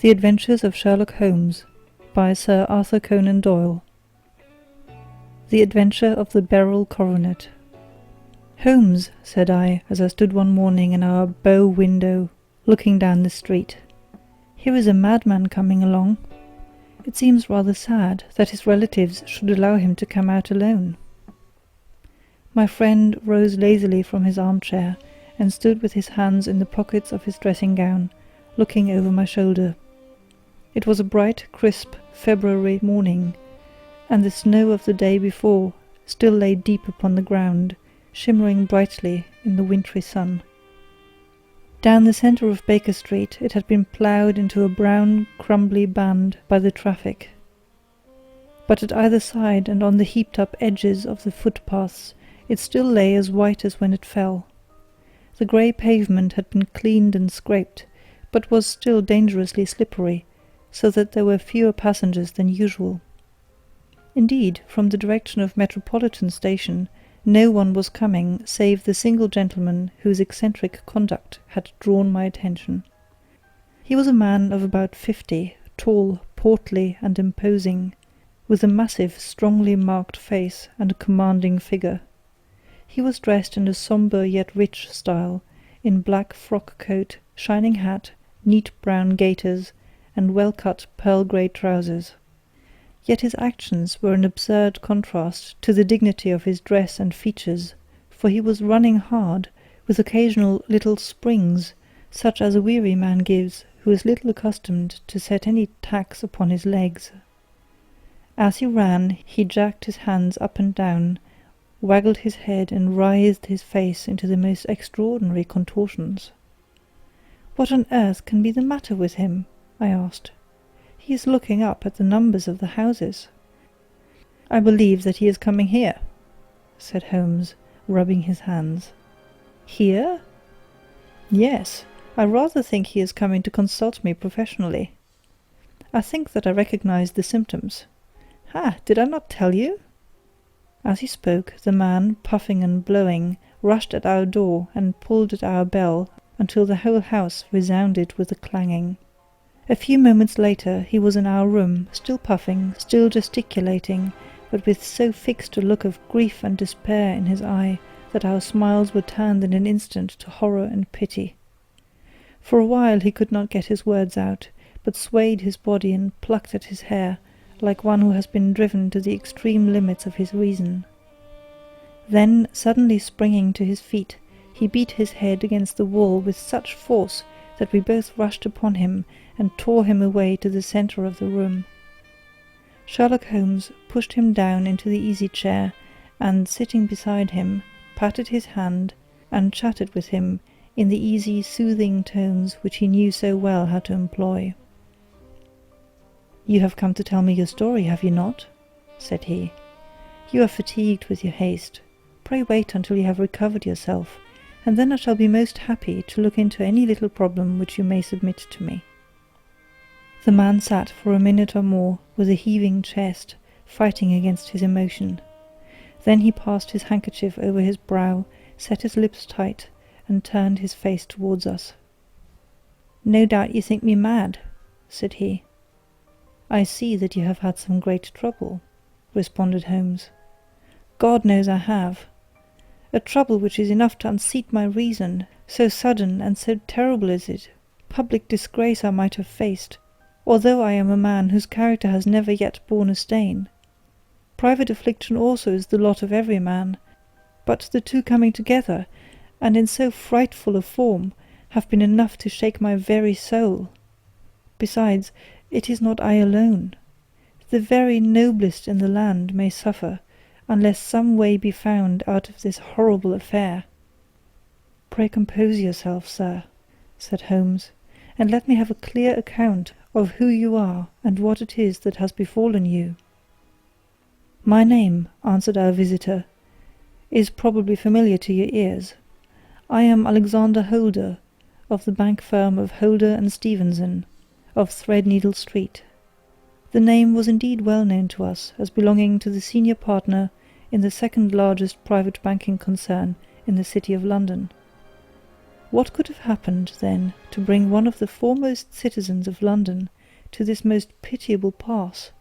The Adventures of Sherlock Holmes by Sir Arthur Conan Doyle. The Adventure of the Beryl Coronet. "Holmes," said I, as I stood one morning in our bow window, looking down the street, "here is a madman coming along. It seems rather sad that his relatives should allow him to come out alone." My friend rose lazily from his armchair and stood with his hands in the pockets of his dressing gown, looking over my shoulder. It was a bright, crisp February morning, and the snow of the day before still lay deep upon the ground, shimmering brightly in the wintry sun. Down the centre of Baker Street it had been ploughed into a brown, crumbly band by the traffic. But at either side and on the heaped-up edges of the footpaths it still lay as white as when it fell. The grey pavement had been cleaned and scraped, but was still dangerously slippery, so that there were fewer passengers than usual. Indeed, from the direction of Metropolitan Station, no one was coming save the single gentleman whose eccentric conduct had drawn my attention. He was a man of about 50, tall, portly, and imposing, with a massive, strongly marked face and a commanding figure. He was dressed in a sombre yet rich style, in black frock coat, shining hat, neat brown gaiters, and well-cut pearl-grey trousers. Yet his actions were an absurd contrast to the dignity of his dress and features, for he was running hard, with occasional little springs, such as a weary man gives who is little accustomed to set any tax upon his legs. As he ran, he jerked his hands up and down, waggled his head, and writhed his face into the most extraordinary contortions. "What on earth can be the matter with him?" I asked. "He is looking up at the numbers of the houses." "I believe that he is coming here," said Holmes, rubbing his hands. "Here?" "Yes, I rather think he is coming to consult me professionally. I think that I recognize the symptoms. Ha! Did I not tell you?" As he spoke, the man, puffing and blowing, rushed at our door and pulled at our bell until the whole house resounded with the clanging. A few moments later he was in our room, still puffing, still gesticulating, but with so fixed a look of grief and despair in his eye that our smiles were turned in an instant to horror and pity. For a while he could not get his words out, but swayed his body and plucked at his hair, like one who has been driven to the extreme limits of his reason. Then, suddenly springing to his feet, he beat his head against the wall with such force that we both rushed upon him and tore him away to the centre of the room. Sherlock Holmes pushed him down into the easy-chair, and, sitting beside him, patted his hand and chatted with him in the easy, soothing tones which he knew so well how to employ. "You have come to tell me your story, have you not?" said he. "You are fatigued with your haste. Pray wait until you have recovered yourself, and then I shall be most happy to look into any little problem which you may submit to me." The man sat for a minute or more with a heaving chest, fighting against his emotion. Then he passed his handkerchief over his brow, set his lips tight, and turned his face towards us. "No doubt you think me mad," said he. "I see that you have had some great trouble," responded Holmes. "God knows I have. A trouble which is enough to unseat my reason, so sudden and so terrible is it. Public disgrace I might have faced, although I am a man whose character has never yet borne a stain. Private affliction also is the lot of every man, but the two coming together, and in so frightful a form, have been enough to shake my very soul. Besides, it is not I alone. The very noblest in the land may suffer, unless some way be found out of this horrible affair." "Pray compose yourself, sir," said Holmes, "and let me have a clear account of who you are and what it is that has befallen you." "My name," answered our visitor, "is probably familiar to your ears. I am Alexander Holder, of the bank firm of Holder and Stevenson, of Threadneedle Street." The name was indeed well known to us as belonging to the senior partner in the second largest private banking concern in the city of London. What could have happened, then, to bring one of the foremost citizens of London to this most pitiable pass?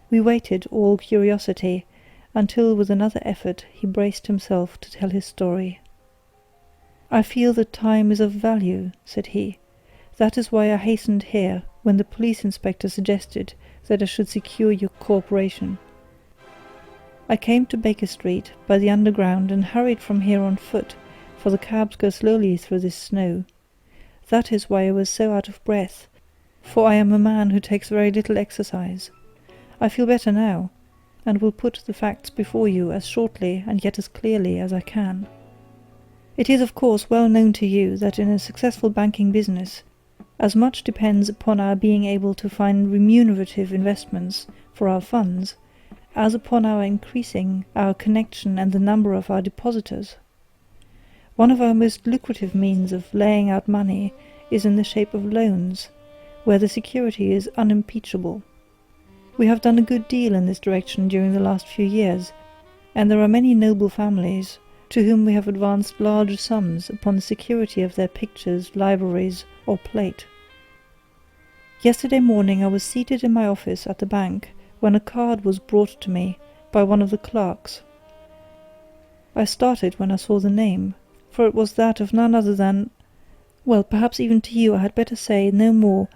We waited, all curiosity, until with another effort he braced himself to tell his story. "I feel that time is of value," said he. "That is why I hastened here when the police inspector suggested that I should secure your cooperation. I came to Baker Street by the Underground and hurried from here on foot, for the cabs go slowly through this snow. That is why I was so out of breath, for I am a man who takes very little exercise. I feel better now, and will put the facts before you as shortly and yet as clearly as I can. It is of course well known to you that in a successful banking business, as much depends upon our being able to find remunerative investments for our funds, as upon our increasing our connection and the number of our depositors. One of our most lucrative means of laying out money is in the shape of loans, where the security is unimpeachable. We have done a good deal in this direction during the last few years, and there are many noble families to whom we have advanced large sums upon the security of their pictures, libraries, or plate. Yesterday morning I was seated in my office at the bank when a card was brought to me by one of the clerks. I started when I saw the name, for it was that of none other than— well, perhaps even to you I had better say no more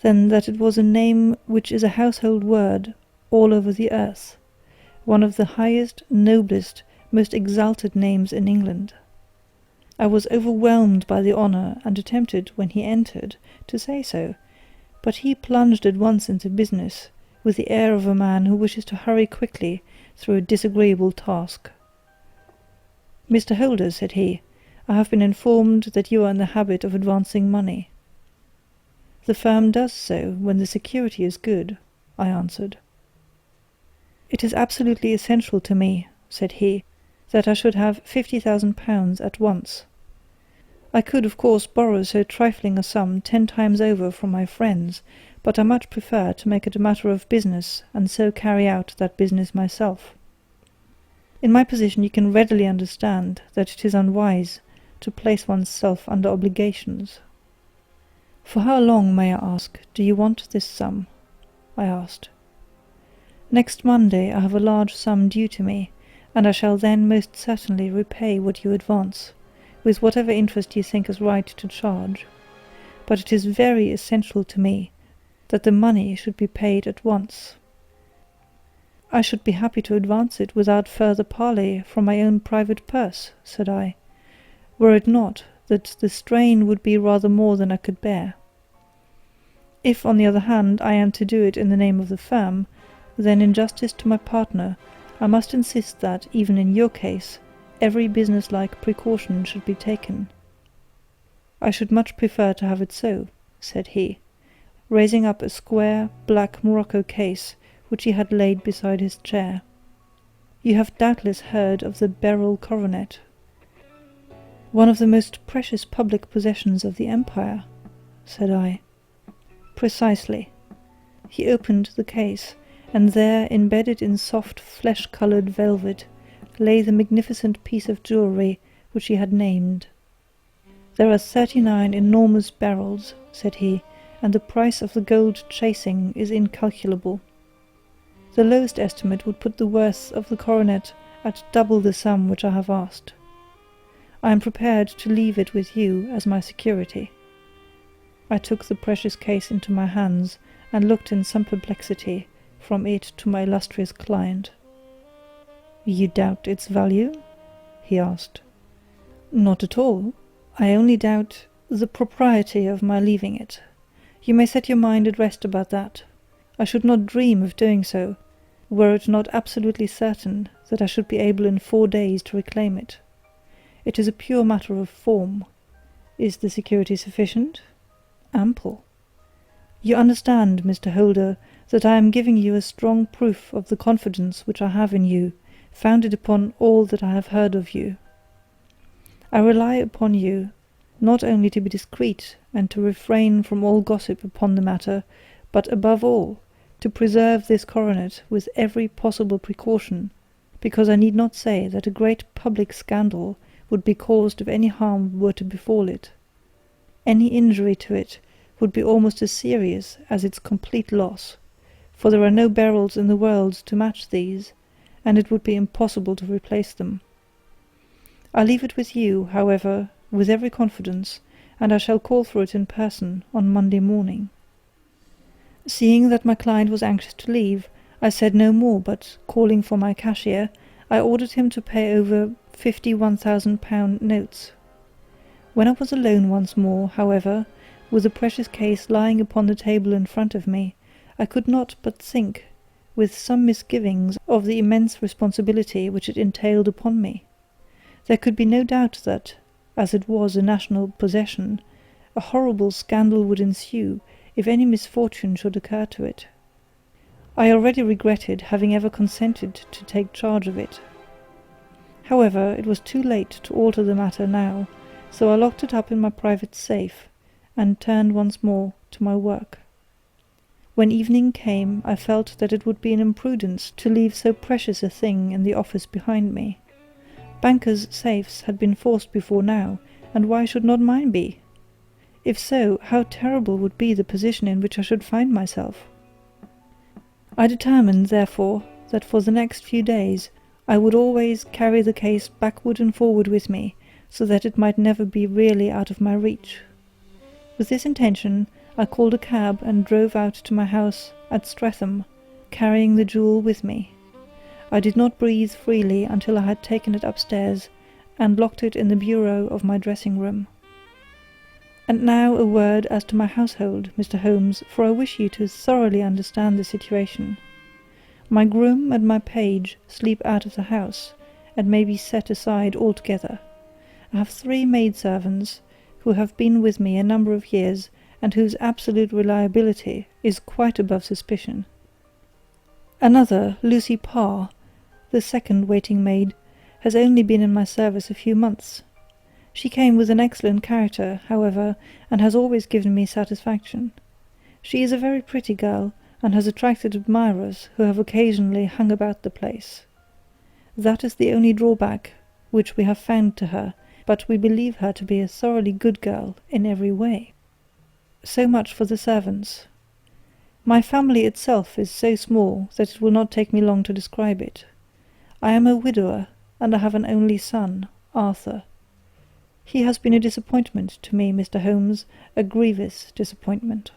than that it was a name which is a household word all over the earth, one of the highest, noblest, most exalted names in England. I was overwhelmed by the honour, and attempted, when he entered, to say so, but he plunged at once into business, with the air of a man who wishes to hurry quickly through a disagreeable task. "Mr. Holder," said he, "I have been informed that you are in the habit of advancing money." "The firm does so when the security is good," I answered. "It is absolutely essential to me," said he, "that I should have £50,000 at once. I could, of course, borrow so trifling a sum 10 times over from my friends, but I much prefer to make it a matter of business, and so carry out that business myself. In my position you can readily understand that it is unwise to place oneself under obligations." "For how long, may I ask, do you want this sum?" I asked. "Next Monday I have a large sum due to me, and I shall then most certainly repay what you advance, with whatever interest you think is right to charge. But it is very essential to me that the money should be paid at once." "I should be happy to advance it without further parley from my own private purse," said I, "were it not that the strain would be rather more than I could bear. If, on the other hand, I am to do it in the name of the firm, then in justice to my partner I must insist that, even in your case, every business-like precaution should be taken." "I should much prefer to have it so," said he, raising up a square, black morocco case which he had laid beside his chair. "You have doubtless heard of the beryl coronet, one of the most precious public possessions of the Empire," said I. "Precisely." He opened the case, and there, embedded in soft flesh-coloured velvet, lay the magnificent piece of jewellery which he had named. "There are 39 enormous beryls," said he, "and the price of the gold chasing is incalculable. The lowest estimate would put the worth of the coronet at double the sum which I have asked. I am prepared to leave it with you as my security." I took the precious case into my hands, and looked in some perplexity from it to my illustrious client. "You doubt its value?" he asked. "Not at all. I only doubt the propriety of my leaving it. You may set your mind at rest about that. I should not dream of doing so, were it not absolutely certain that I should be able in 4 days to reclaim it. It is a pure matter of form. Is the security sufficient? Ample. You understand, Mr. Holder, that I am giving you a strong proof of the confidence which I have in you, founded upon all that I have heard of you. I rely upon you, not only to be discreet and to refrain from all gossip upon the matter, but above all, to preserve this coronet with every possible precaution, because I need not say that a great public scandal would be caused if any harm were to befall it. Any injury to it would be almost as serious as its complete loss, for there are no barrels in the world to match these, and it would be impossible to replace them. I leave it with you, however, with every confidence, and I shall call for it in person on Monday morning." Seeing that my client was anxious to leave, I said no more, but, calling for my cashier, I ordered him to pay over 50 £1,000 notes. When I was alone once more, however, with the precious case lying upon the table in front of me, I could not but think, with some misgivings, of the immense responsibility which it entailed upon me. There could be no doubt that, as it was a national possession, a horrible scandal would ensue if any misfortune should occur to it. I already regretted having ever consented to take charge of it. However, it was too late to alter the matter now, so I locked it up in my private safe, and turned once more to my work. When evening came, I felt that it would be an imprudence to leave so precious a thing in the office behind me. Bankers' safes had been forced before now, and why should not mine be? If so, how terrible would be the position in which I should find myself! I determined, therefore, that for the next few days I would always carry the case backward and forward with me, so that it might never be really out of my reach. With this intention, I called a cab and drove out to my house at Streatham, carrying the jewel with me. I did not breathe freely until I had taken it upstairs, and locked it in the bureau of my dressing-room. And now a word as to my household, Mr. Holmes, for I wish you to thoroughly understand the situation. My groom and my page sleep out of the house, and may be set aside altogether. I have 3 maidservants, who have been with me a number of years, and whose absolute reliability is quite above suspicion. Another, Lucy Parr, the second waiting-maid, has only been in my service a few months. She came with an excellent character, however, and has always given me satisfaction. She is a very pretty girl, and has attracted admirers who have occasionally hung about the place. That is the only drawback which we have found to her, but we believe her to be a thoroughly good girl in every way. So much for the servants. My family itself is so small that it will not take me long to describe it. I am a widower, and I have an only son, Arthur. He has been a disappointment to me, Mr. Holmes, a grievous disappointment.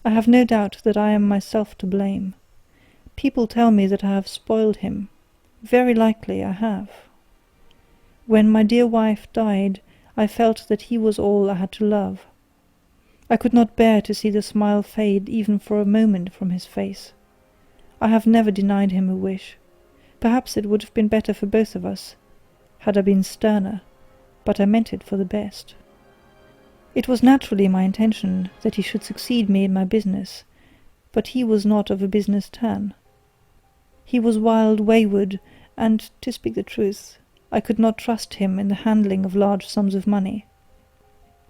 I have no doubt that I am myself to blame. People tell me that I have spoiled him. Very likely I have. When my dear wife died, I felt that he was all I had to love. I could not bear to see the smile fade even for a moment from his face. I have never denied him a wish. Perhaps it would have been better for both of us, had I been sterner, but I meant it for the best. It was naturally my intention that he should succeed me in my business, but he was not of a business turn. He was wild, wayward, and, to speak the truth, I could not trust him in the handling of large sums of money.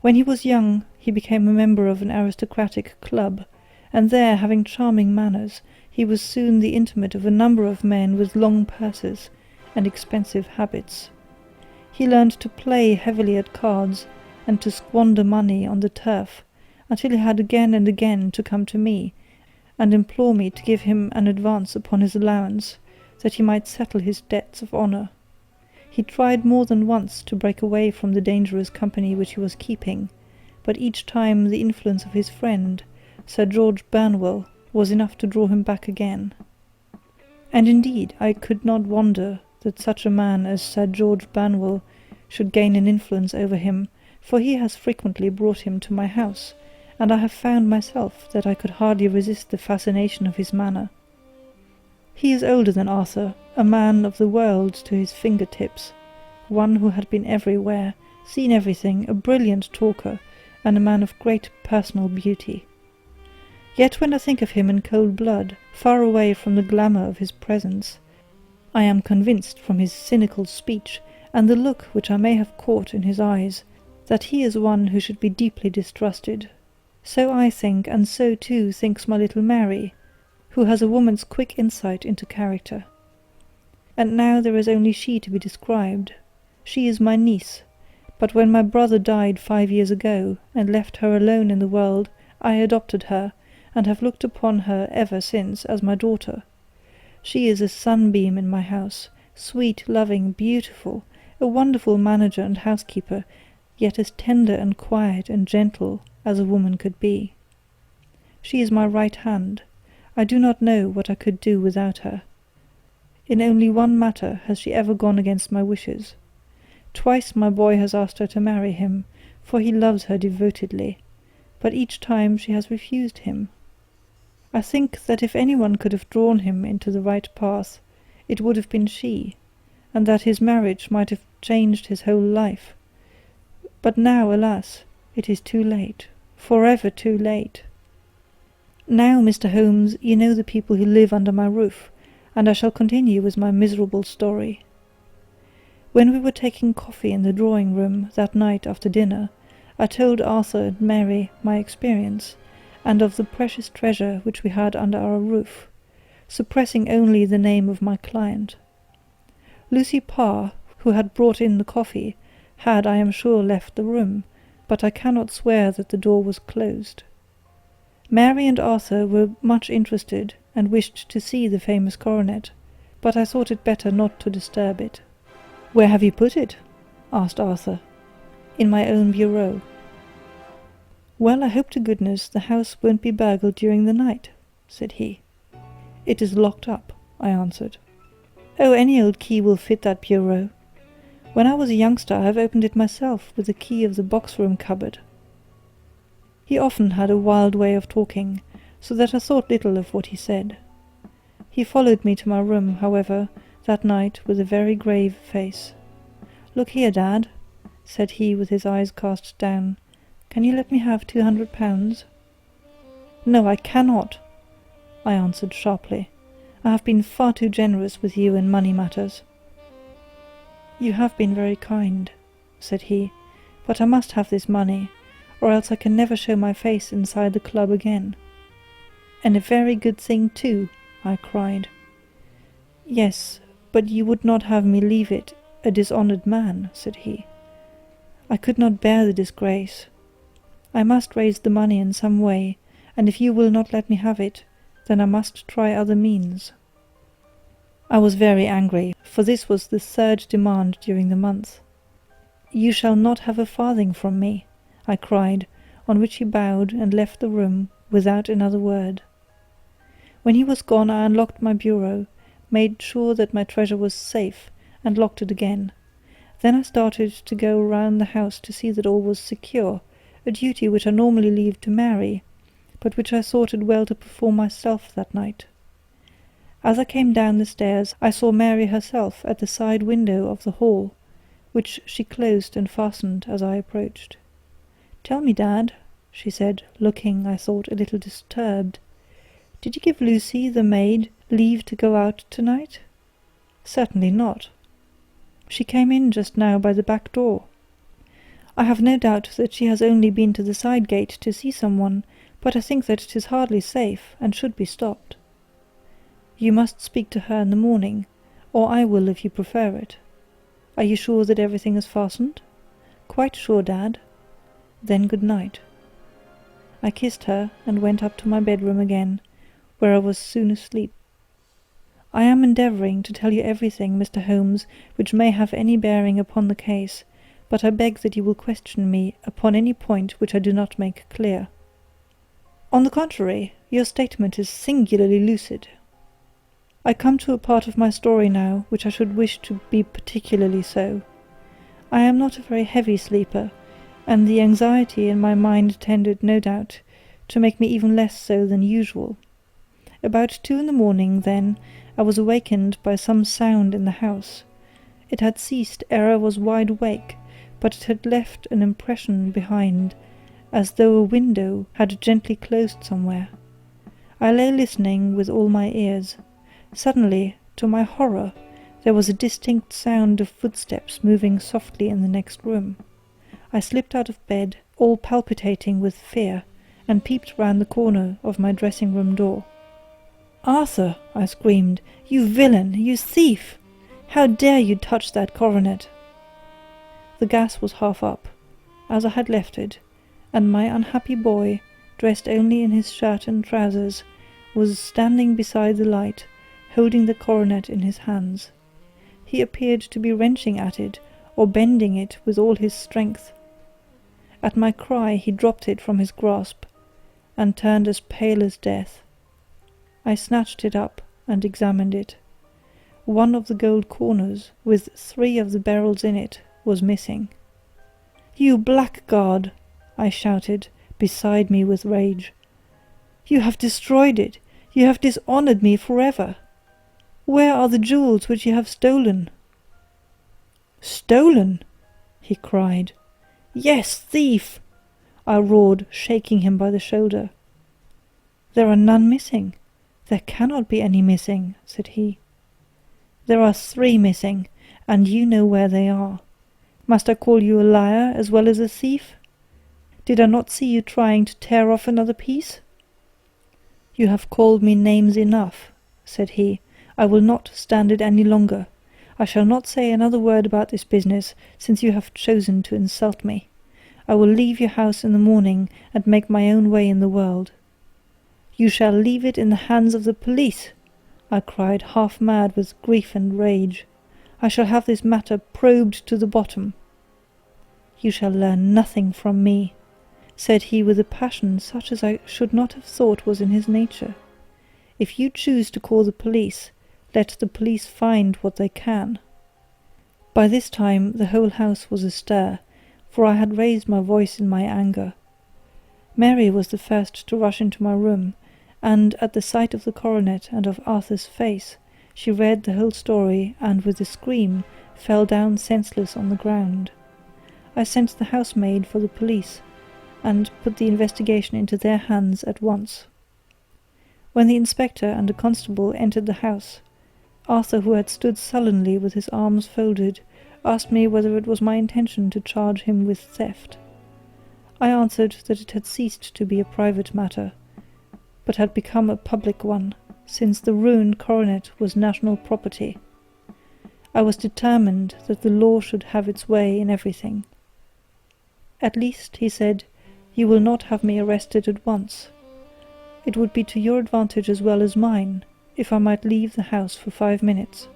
When he was young, he became a member of an aristocratic club, and there, having charming manners, he was soon the intimate of a number of men with long purses and expensive habits. He learned to play heavily at cards, and to squander money on the turf, until he had again and again to come to me, and implore me to give him an advance upon his allowance, that he might settle his debts of honour. He tried more than once to break away from the dangerous company which he was keeping, but each time the influence of his friend, Sir George Burnwell, was enough to draw him back again. And indeed I could not wonder that such a man as Sir George Burnwell should gain an influence over him, for he has frequently brought him to my house, and I have found myself that I could hardly resist the fascination of his manner. He is older than Arthur, a man of the world to his finger-tips, one who had been everywhere, seen everything, a brilliant talker, and a man of great personal beauty. Yet when I think of him in cold blood, far away from the glamour of his presence, I am convinced from his cynical speech, and the look which I may have caught in his eyes, that he is one who should be deeply distrusted. So I think, and so too thinks my little Mary, who has a woman's quick insight into character. And now there is only she to be described. She is my niece, but when my brother died 5 years ago, and left her alone in the world, I adopted her, and have looked upon her ever since as my daughter. She is a sunbeam in my house, sweet, loving, beautiful, a wonderful manager and housekeeper, yet as tender and quiet and gentle as a woman could be. She is my right hand. I do not know what I could do without her. In only one matter has she ever gone against my wishes. Twice my boy has asked her to marry him, for he loves her devotedly, but each time she has refused him. I think that if anyone could have drawn him into the right path, it would have been she, and that his marriage might have changed his whole life. But now, alas, it is too late, forever too late. Now, Mr. Holmes, you know the people who live under my roof, and I shall continue with my miserable story. When we were taking coffee in the drawing-room that night after dinner, I told Arthur and Mary my experience, and of the precious treasure which we had under our roof, suppressing only the name of my client. Lucy Parr, who had brought in the coffee, had, I am sure, left the room, but I cannot swear that the door was closed. Mary and Arthur were much interested, and wished to see the famous coronet, but I thought it better not to disturb it. "Where have you put it?" asked Arthur. "In my own bureau." "Well, I hope to goodness the house won't be burgled during the night," said he. "It is locked up," I answered. "Oh, any old key will fit that bureau. When I was a youngster I have opened it myself with the key of the box-room cupboard." He often had a wild way of talking, so that I thought little of what he said. He followed me to my room, however, that night with a very grave face. "Look here, Dad," said he with his eyes cast down, "can you let me have £200? "No, I cannot," I answered sharply. "I have been far too generous with you in money matters." "You have been very kind," said he, "but I must have this money, or else I can never show my face inside the club again." "And a very good thing too," I cried. "Yes, but you would not have me leave it a dishonoured man," said he. "I could not bear the disgrace. I must raise the money in some way, and if you will not let me have it, then I must try other means." I was very angry, for this was the third demand during the month. "You shall not have a farthing from me," I cried, on which he bowed and left the room without another word. When he was gone I unlocked my bureau, made sure that my treasure was safe, and locked it again. Then I started to go round the house to see that all was secure, a duty which I normally leave to Mary, but which I thought it well to perform myself that night. As I came down the stairs I saw Mary herself at the side window of the hall, which she closed and fastened as I approached. "Tell me, Dad," she said, looking, I thought, a little disturbed, "did you give Lucy, the maid, leave to go out tonight?" "Certainly not. She came in just now by the back door. I have no doubt that she has only been to the side gate to see someone, but I think that it is hardly safe, and should be stopped. You must speak to her in the morning, or I will if you prefer it. Are you sure that everything is fastened?" "Quite sure, Dad." "Then good night." I kissed her and went up to my bedroom again, where I was soon asleep. I am endeavouring to tell you everything, Mr. Holmes, which may have any bearing upon the case, but I beg that you will question me upon any point which I do not make clear. "On the contrary, your statement is singularly lucid." I come to a part of my story now which I should wish to be particularly so. I am not a very heavy sleeper, and the anxiety in my mind tended, no doubt, to make me even less so than usual. About 2 in the morning, then, I was awakened by some sound in the house. It had ceased ere I was wide awake, but it had left an impression behind, as though a window had gently closed somewhere. I lay listening with all my ears. Suddenly, to my horror, there was a distinct sound of footsteps moving softly in the next room. I slipped out of bed, all palpitating with fear, and peeped round the corner of my dressing-room door. "Arthur!" I screamed. "You villain! You thief! How dare you touch that coronet?" The gas was half up, as I had left it, and my unhappy boy, dressed only in his shirt and trousers, was standing beside the light, holding the coronet in his hands. He appeared to be wrenching at it, or bending it with all his strength. At my cry he dropped it from his grasp, and turned as pale as death. I snatched it up and examined it. One of the gold corners, with 3 of the barrels in it, was missing. "You blackguard!" I shouted, beside me with rage. "You have destroyed it! You have dishonoured me forever! Where are the jewels which you have stolen?" "Stolen!" he cried. "Yes, thief!" I roared, shaking him by the shoulder. "There are none missing. There cannot be any missing," said he. "There are 3 missing, and you know where they are. Must I call you a liar as well as a thief? Did I not see you trying to tear off another piece?" "You have called me names enough," said he. "I will not stand it any longer. I shall not say another word about this business, since you have chosen to insult me. I will leave your house in the morning, and make my own way in the world." "You shall leave it in the hands of the police," I cried, half mad with grief and rage. "I shall have this matter probed to the bottom." "You shall learn nothing from me," said he with a passion such as I should not have thought was in his nature. "If you choose to call the police, let the police find what they can." By this time the whole house was astir, for I had raised my voice in my anger. Mary was the first to rush into my room, and at the sight of the coronet and of Arthur's face, she read the whole story, and with a scream fell down senseless on the ground. I sent the housemaid for the police, and put the investigation into their hands at once. When the inspector and a constable entered the house, Arthur, who had stood sullenly with his arms folded, asked me whether it was my intention to charge him with theft. I answered that it had ceased to be a private matter, but had become a public one, since the ruined coronet was national property. I was determined that the law should have its way in everything. "At least," he said, "you will not have me arrested at once. It would be to your advantage as well as mine, if I might leave the house for 5 minutes."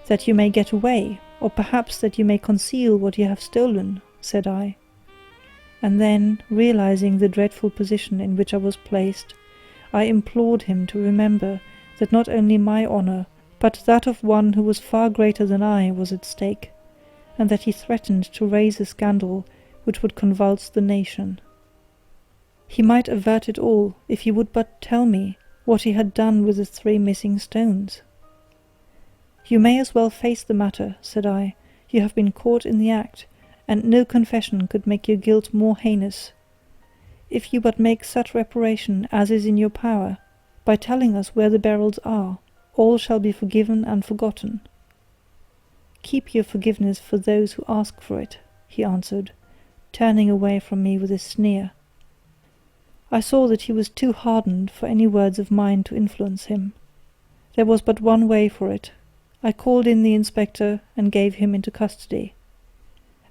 "That you may get away, or perhaps that you may conceal what you have stolen," said I. And then, realizing the dreadful position in which I was placed, I implored him to remember that not only my honour, but that of one who was far greater than I was at stake, and that he threatened to raise a scandal which would convulse the nation. He might avert it all if he would but tell me what he had done with the 3 missing stones. "You may as well face the matter," said I. "You have been caught in the act, and no confession could make your guilt more heinous. If you but make such reparation as is in your power, by telling us where the barrels are, all shall be forgiven and forgotten." "Keep your forgiveness for those who ask for it," he answered, turning away from me with a sneer. I saw that he was too hardened for any words of mine to influence him. There was but one way for it. I called in the inspector and gave him into custody.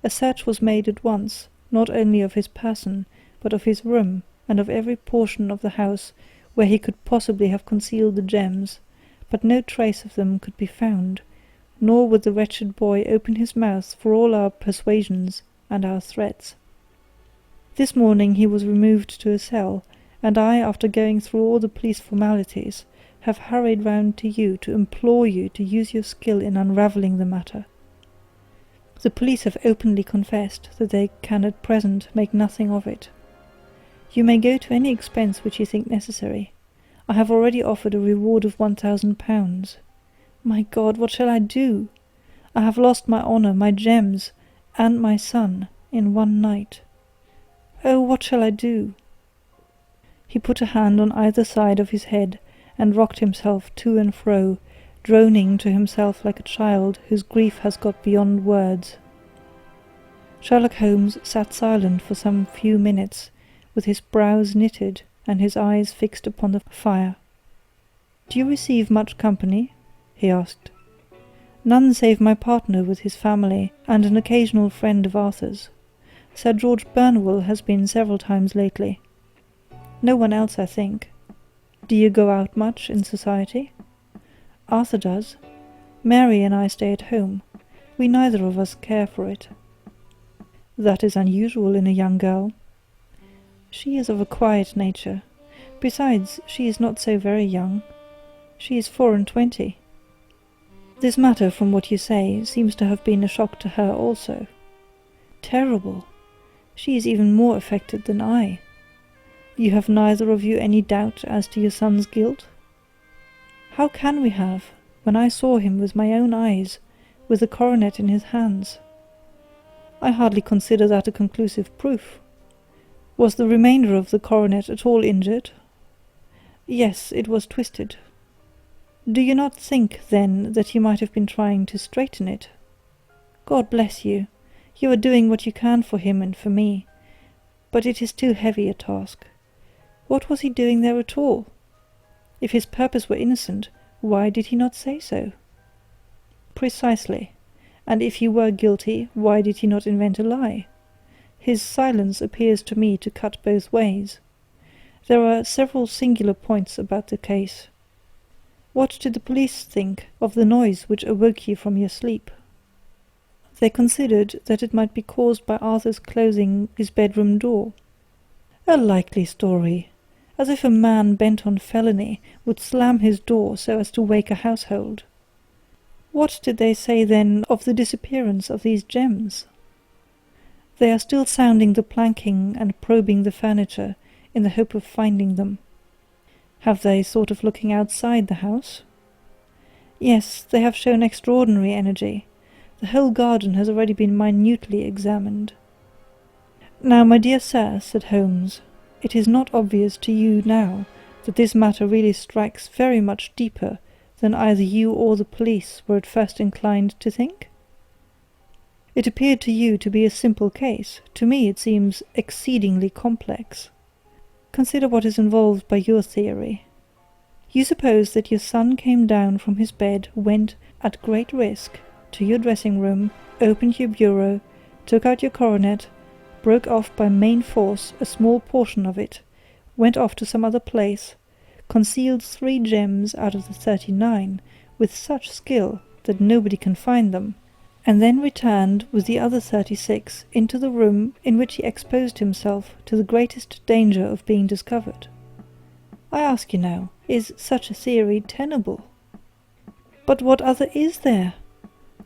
A search was made at once, not only of his person, but of his room, and of every portion of the house where he could possibly have concealed the gems, but no trace of them could be found, nor would the wretched boy open his mouth for all our persuasions and our threats. This morning he was removed to a cell, and I, after going through all the police formalities, have hurried round to you to implore you to use your skill in unravelling the matter. The police have openly confessed that they can at present make nothing of it. You may go to any expense which you think necessary. I have already offered a reward of £1,000. My God, what shall I do? I have lost my honour, my gems, and my son, in one night. Oh, what shall I do?" He put a hand on either side of his head, and rocked himself to and fro, droning to himself like a child whose grief has got beyond words. Sherlock Holmes sat silent for some few minutes, with his brows knitted and his eyes fixed upon the fire. "Do you receive much company?" he asked. None save my partner with his family, and an occasional friend of Arthur's. Sir George Burnwell has been several times lately. No one else, I think. Do you go out much in society? Arthur does. Mary and I stay at home. We neither of us care for it. That is unusual in a young girl. She is of a quiet nature. Besides, she is not so very young. She is 24. This matter, from what you say, seems to have been a shock to her also. Terrible! She is even more affected than I. You have neither of you any doubt as to your son's guilt? How can we have, when I saw him with my own eyes, with the coronet in his hands? I hardly consider that a conclusive proof. Was the remainder of the coronet at all injured? Yes, it was twisted. Do you not think, then, that you might have been trying to straighten it? God bless you! You are doing what you can for him and for me, but it is too heavy a task. What was he doing there at all? If his purpose were innocent, why did he not say so? Precisely. And if he were guilty, why did he not invent a lie? His silence appears to me to cut both ways. There are several singular points about the case. What did the police think of the noise which awoke you from your sleep? They considered that it might be caused by Arthur's closing his bedroom door. A likely story! As if a man bent on felony would slam his door so as to wake a household. What did they say then of the disappearance of these gems? They are still sounding the planking and probing the furniture in the hope of finding them. Have they thought of looking outside the house? Yes, they have shown extraordinary energy. The whole garden has already been minutely examined. Now, my dear sir, said Holmes, it is not obvious to you now that this matter really strikes very much deeper than either you or the police were at first inclined to think? It appeared to you to be a simple case. To me it seems exceedingly complex. Consider what is involved by your theory. You suppose that your son came down from his bed, went, at great risk, to your dressing-room, opened your bureau, took out your coronet, broke off by main force a small portion of it, went off to some other place, concealed 3 gems out of the 39 with such skill that nobody can find them, and then returned with the other 36 into the room in which he exposed himself to the greatest danger of being discovered. I ask you now, is such a theory tenable? But what other is there?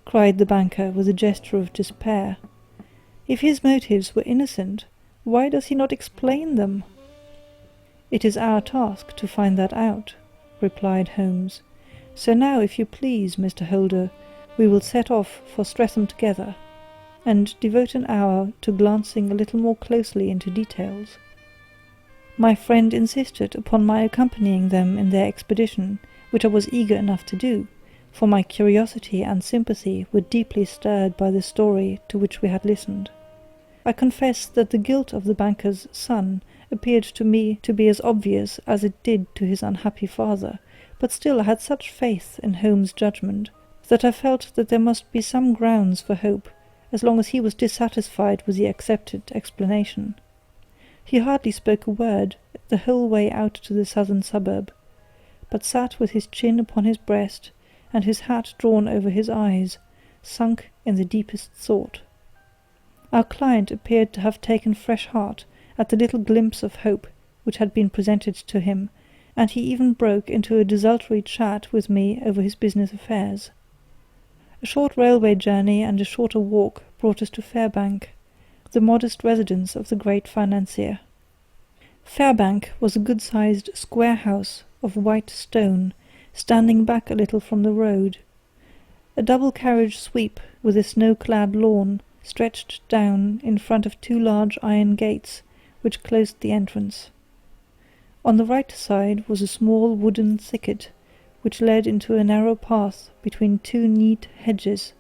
Cried the banker with a gesture of despair. If his motives were innocent, why does he not explain them? It is our task to find that out, replied Holmes. So now, if you please, Mr. Holder, we will set off for Streatham together, and devote an hour to glancing a little more closely into details. My friend insisted upon my accompanying them in their expedition, which I was eager enough to do, for my curiosity and sympathy were deeply stirred by the story to which we had listened. I confess that the guilt of the banker's son appeared to me to be as obvious as it did to his unhappy father, but still I had such faith in Holmes' judgment that I felt that there must be some grounds for hope, as long as he was dissatisfied with the accepted explanation. He hardly spoke a word the whole way out to the southern suburb, but sat with his chin upon his breast, and his hat drawn over his eyes, sunk in the deepest thought. Our client appeared to have taken fresh heart at the little glimpse of hope which had been presented to him, and he even broke into a desultory chat with me over his business affairs. A short railway journey and a shorter walk brought us to Fairbank, the modest residence of the great financier. Fairbank was a good-sized square house of white stone, standing back a little from the road. A double-carriage sweep with a snow-clad lawn stretched down in front of 2 large iron gates which closed the entrance. On the right side was a small wooden thicket which led into a narrow path between 2 neat hedges,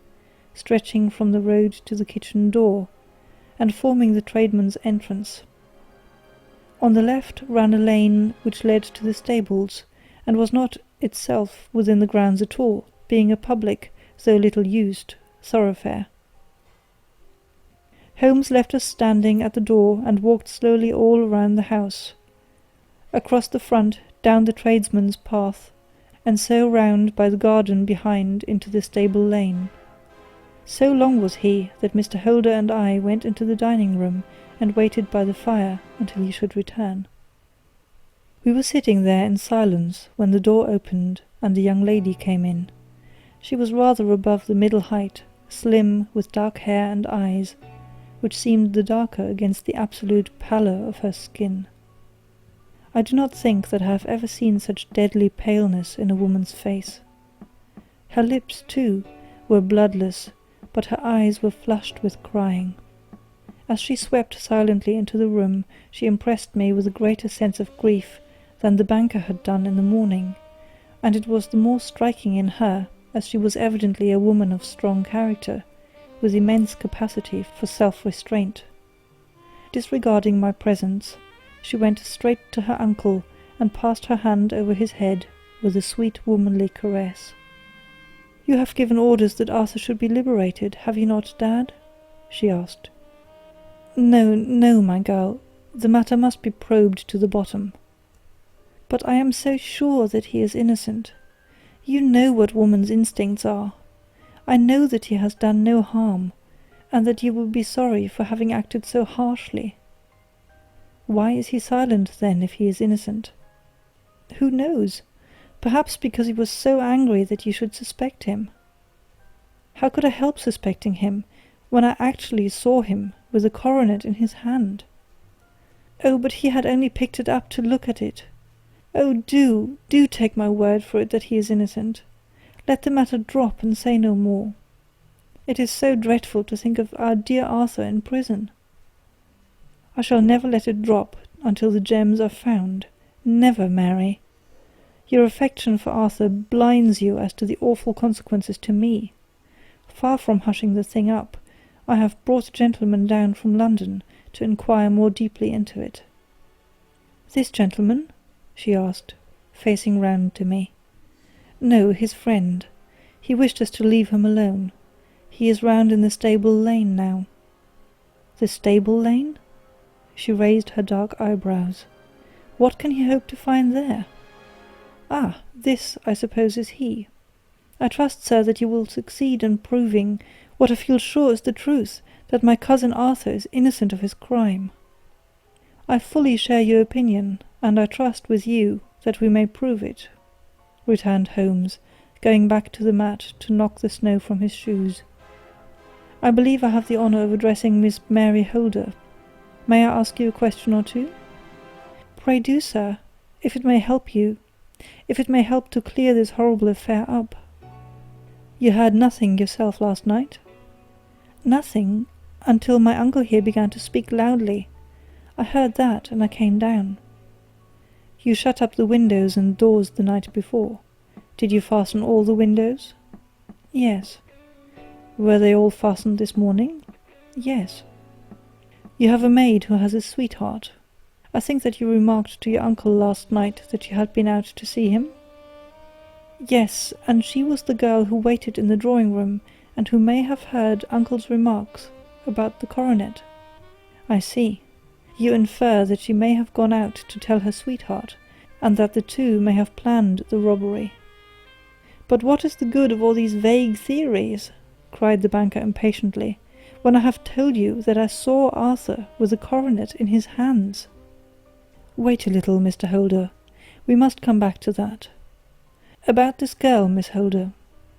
stretching from the road to the kitchen door, and forming the tradesman's entrance. On the left ran a lane which led to the stables, and was not itself within the grounds at all, being a public, though little used, thoroughfare. Holmes left us standing at the door and walked slowly all round the house, across the front, down the tradesman's path, and so round by the garden behind into the stable lane. So long was he that Mr. Holder and I went into the dining-room and waited by the fire until he should return. We were sitting there in silence when the door opened and the young lady came in. She was rather above the middle height, slim, with dark hair and eyes, which seemed the darker against the absolute pallor of her skin. I do not think that I have ever seen such deadly paleness in a woman's face. Her lips, too, were bloodless, but her eyes were flushed with crying. As she swept silently into the room, she impressed me with a greater sense of grief than the banker had done in the morning, and it was the more striking in her, as she was evidently a woman of strong character, with immense capacity for self-restraint. Disregarding my presence, she went straight to her uncle and passed her hand over his head with a sweet womanly caress. "You have given orders that Arthur should be liberated, have you not, Dad?" she asked. "No, no, my girl. The matter must be probed to the bottom." "But I am so sure that he is innocent. You know what woman's instincts are. I know that he has done no harm, and that you will be sorry for having acted so harshly." "Why is he silent, then, if he is innocent?" "Who knows? Perhaps because he was so angry that you should suspect him." "How could I help suspecting him, when I actually saw him with the coronet in his hand?" "Oh, but he had only picked it up to look at it. Oh, do take my word for it that he is innocent. Let the matter drop and say no more. It is so dreadful to think of our dear Arthur in prison." "I shall never let it drop until the gems are found. Never, Mary. Your affection for Arthur blinds you as to the awful consequences to me. Far from hushing the thing up, I have brought a gentleman down from London to inquire more deeply into it." "This gentleman?" she asked, facing round to me. "No, his friend. He wished us to leave him alone. He is round in the stable lane now." "The stable lane?" She raised her dark eyebrows. "What can he hope to find there?" "Ah, this, I suppose, is he. I trust, sir, that you will succeed in proving, what I feel sure is the truth, that my cousin Arthur is innocent of his crime." "I fully share your opinion, and I trust with you that we may prove it," returned Holmes, going back to the mat to knock the snow from his shoes. "I believe I have the honour of addressing Miss Mary Holder. May I ask you a question or two?" "Pray do, sir, if it may help to clear this horrible affair up." "You heard nothing yourself last night?" "Nothing, until my uncle here began to speak loudly. I heard that, and I came down." "You shut up the windows and doors the night before. Did you fasten all the windows?" "Yes." "Were they all fastened this morning?" "Yes." "You have a maid who has a sweetheart. I think that you remarked to your uncle last night that you had been out to see him?" "Yes, and she was the girl who waited in the drawing-room, and who may have heard uncle's remarks about the coronet." "I see. You infer that she may have gone out to tell her sweetheart, and that the two may have planned the robbery." "But what is the good of all these vague theories?" cried the banker impatiently, "when I have told you that I saw Arthur with the coronet in his hands?" "Wait a little, Mr. Holder. We must come back to that. About this girl, Miss Holder.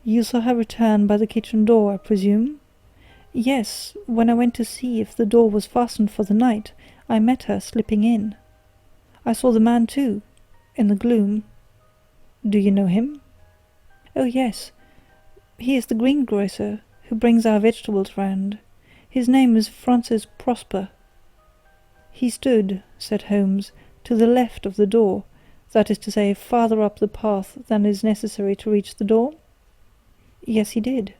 You saw her return by the kitchen door, I presume?" "Yes, when I went to see if the door was fastened for the night, I met her slipping in. I saw the man too, in the gloom." "Do you know him?" "Oh, yes. He is the greengrocer who brings our vegetables round. His name is Francis Prosper." "He stood," said Holmes, "to the left of the door, that is to say, farther up the path than is necessary to reach the door?" "Yes, he did."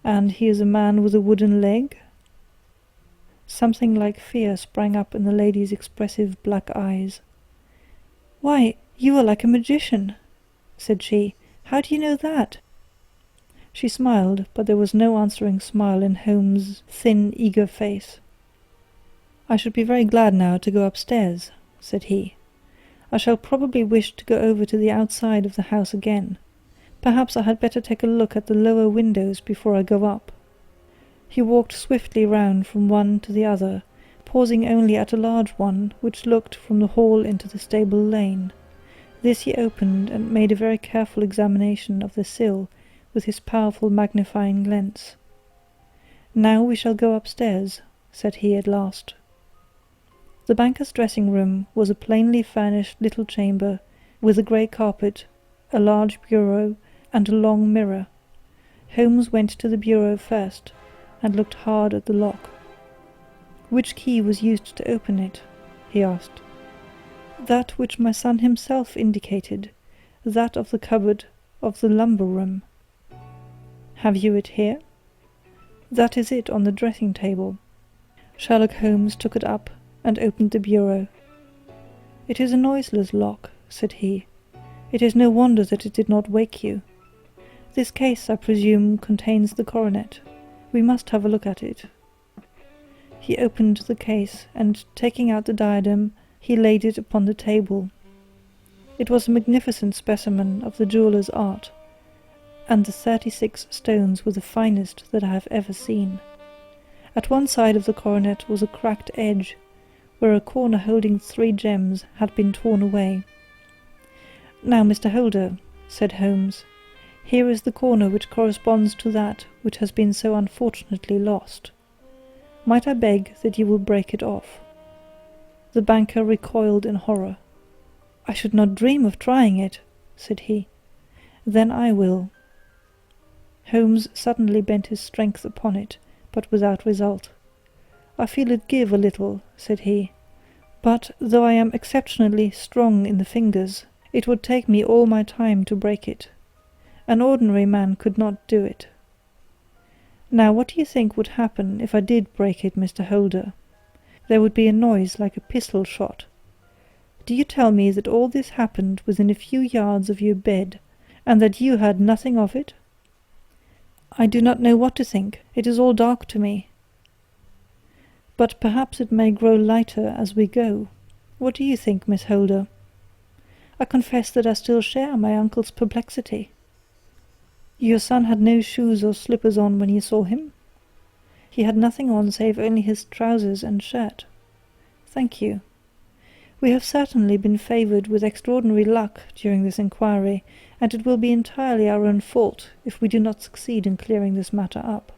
"And he is a man with a wooden leg?" Something like fear sprang up in the lady's expressive black eyes. "Why, you are like a magician," said she. "How do you know that?" She smiled, but there was no answering smile in Holmes' thin, eager face. "I should be very glad now to go upstairs," said he. "I shall probably wish to go over to the outside of the house again. Perhaps I had better take a look at the lower windows before I go up." He walked swiftly round from one to the other, pausing only at a large one which looked from the hall into the stable lane. This he opened and made a very careful examination of the sill with his powerful magnifying lens. "Now we shall go upstairs," said he at last. The banker's dressing-room was a plainly furnished little chamber, with a grey carpet, a large bureau, and a long mirror. Holmes went to the bureau first, and looked hard at the lock. "Which key was used to open it?" he asked. "That which my son himself indicated, that of the cupboard of the lumber room." "Have you it here?" "That is it on the dressing-table." Sherlock Holmes took it up and opened the bureau. "It is a noiseless lock," said he. "It is no wonder that it did not wake you. This case, I presume, contains the coronet. We must have a look at it." He opened the case, and taking out the diadem, he laid it upon the table. It was a magnificent specimen of the jeweller's art, and the 36 stones were the finest that I have ever seen. At one side of the coronet was a cracked edge, where a corner holding 3 gems had been torn away. "Now, Mr. Holder," said Holmes, "here is the corner which corresponds to that which has been so unfortunately lost. Might I beg that you will break it off?" The banker recoiled in horror. "I should not dream of trying it," said he. "Then I will." Holmes suddenly bent his strength upon it, but without result. "I feel it give a little," said he, "but, though I am exceptionally strong in the fingers, it would take me all my time to break it. An ordinary man could not do it. Now, what do you think would happen if I did break it, Mr. Holder? There would be a noise like a pistol shot. Do you tell me that all this happened within a few yards of your bed, and that you heard nothing of it? I do not know what to think. It is all dark to me. But perhaps it may grow lighter as we go. What do you think, Miss Holder? I confess that I still share my uncle's perplexity. Your son had no shoes or slippers on when you saw him? He had nothing on save only his trousers and shirt. Thank you. We have certainly been favoured with extraordinary luck during this inquiry, and it will be entirely our own fault if we do not succeed in clearing this matter up.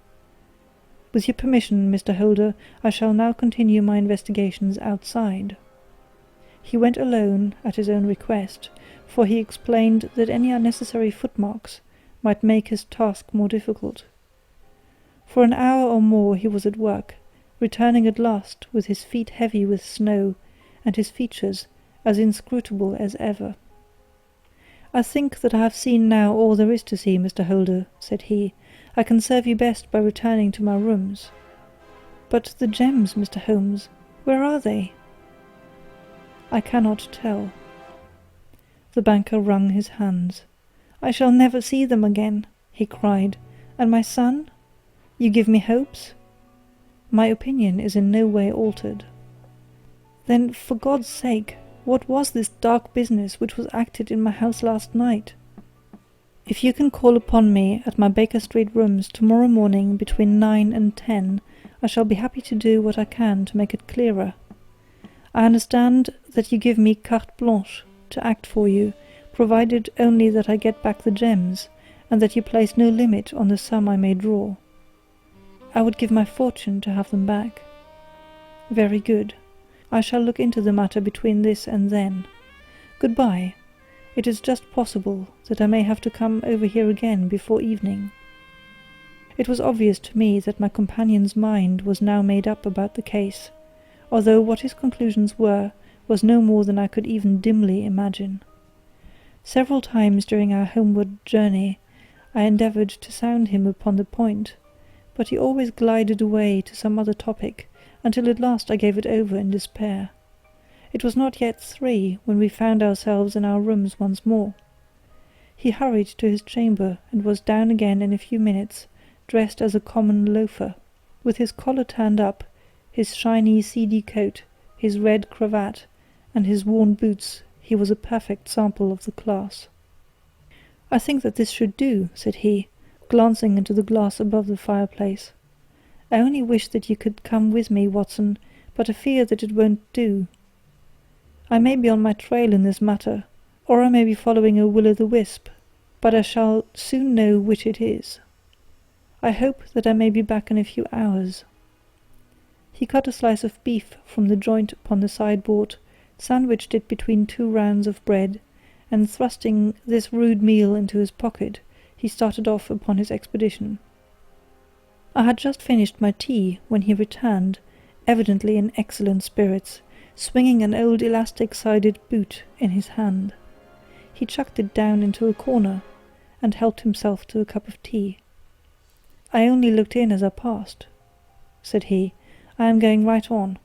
With your permission, Mr. Holder, I shall now continue my investigations outside." He went alone at his own request, for he explained that any unnecessary footmarks might make his task more difficult. For an hour or more he was at work, returning at last with his feet heavy with snow, and his features as inscrutable as ever. "I think that I have seen now all there is to see, Mr. Holder," said he. "I can serve you best by returning to my rooms." "But the gems, Mr. Holmes, where are they?" "I cannot tell." The banker wrung his hands. "I shall never see them again," he cried. "And my son? You give me hopes?" "My opinion is in no way altered." "Then, for God's sake, what was this dark business which was acted in my house last night?" "If you can call upon me at my Baker Street rooms tomorrow morning between 9 and 10, I shall be happy to do what I can to make it clearer. I understand that you give me carte blanche to act for you, provided only that I get back the gems, and that you place no limit on the sum I may draw. I would give my fortune to have them back." "Very good. I shall look into the matter between this and then. Good-bye. It is just possible that I may have to come over here again before evening." It was obvious to me that my companion's mind was now made up about the case, although what his conclusions were was no more than I could even dimly imagine. Several times during our homeward journey I endeavoured to sound him upon the point, but he always glided away to some other topic, until at last I gave it over in despair. It was not yet 3 when we found ourselves in our rooms once more. He hurried to his chamber, and was down again in a few minutes, dressed as a common loafer. With his collar turned up, his shiny seedy coat, his red cravat, and his worn boots, he was a perfect sample of the class. "I think that this should do," said he, glancing into the glass above the fireplace. "I only wish that you could come with me, Watson, but I fear that it won't do. I may be on my trail in this matter, or I may be following a will-o'-the-wisp, but I shall soon know which it is. I hope that I may be back in a few hours." He cut a slice of beef from the joint upon the sideboard, sandwiched it between 2 rounds of bread, and thrusting this rude meal into his pocket, he started off upon his expedition. I had just finished my tea when he returned, evidently in excellent spirits, swinging an old elastic-sided boot in his hand. He chucked it down into a corner, and helped himself to a cup of tea. "I only looked in as I passed," said he. "I am going right on."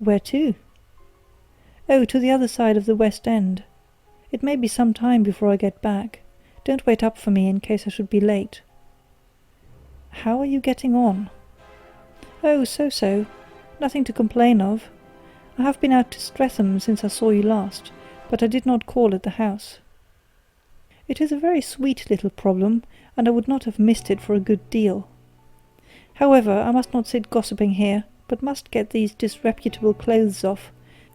"Where to?" "Oh, to the other side of the West End. It may be some time before I get back. Don't wait up for me in case I should be late." "How are you getting on?" "Oh, so-so. Nothing to complain of. I have been out to Streatham since I saw you last, but I did not call at the house. It is a very sweet little problem, and I would not have missed it for a good deal. However, I must not sit gossiping here, but must get these disreputable clothes off,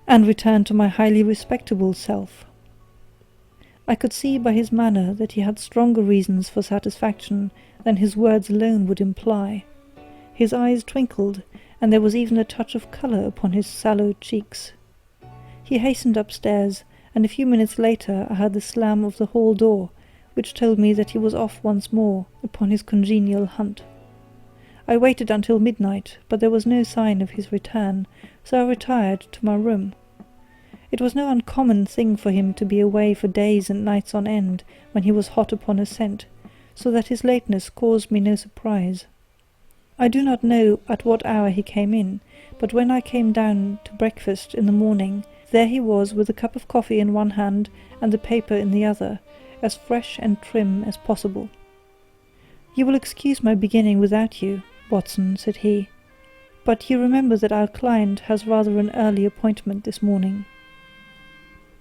and return to my highly respectable self." I could see by his manner that he had stronger reasons for satisfaction than his words alone would imply. His eyes twinkled, and there was even a touch of colour upon his sallow cheeks. He hastened upstairs, and a few minutes later I heard the slam of the hall door, which told me that he was off once more upon his congenial hunt. I waited until midnight, but there was no sign of his return, so I retired to my room. It was no uncommon thing for him to be away for days and nights on end when he was hot upon a scent, so that his lateness caused me no surprise. I do not know at what hour he came in, but when I came down to breakfast in the morning, there he was with a cup of coffee in one hand and the paper in the other, as fresh and trim as possible. "You will excuse my beginning without you, Watson," said he, "but you remember that our client has rather an early appointment this morning."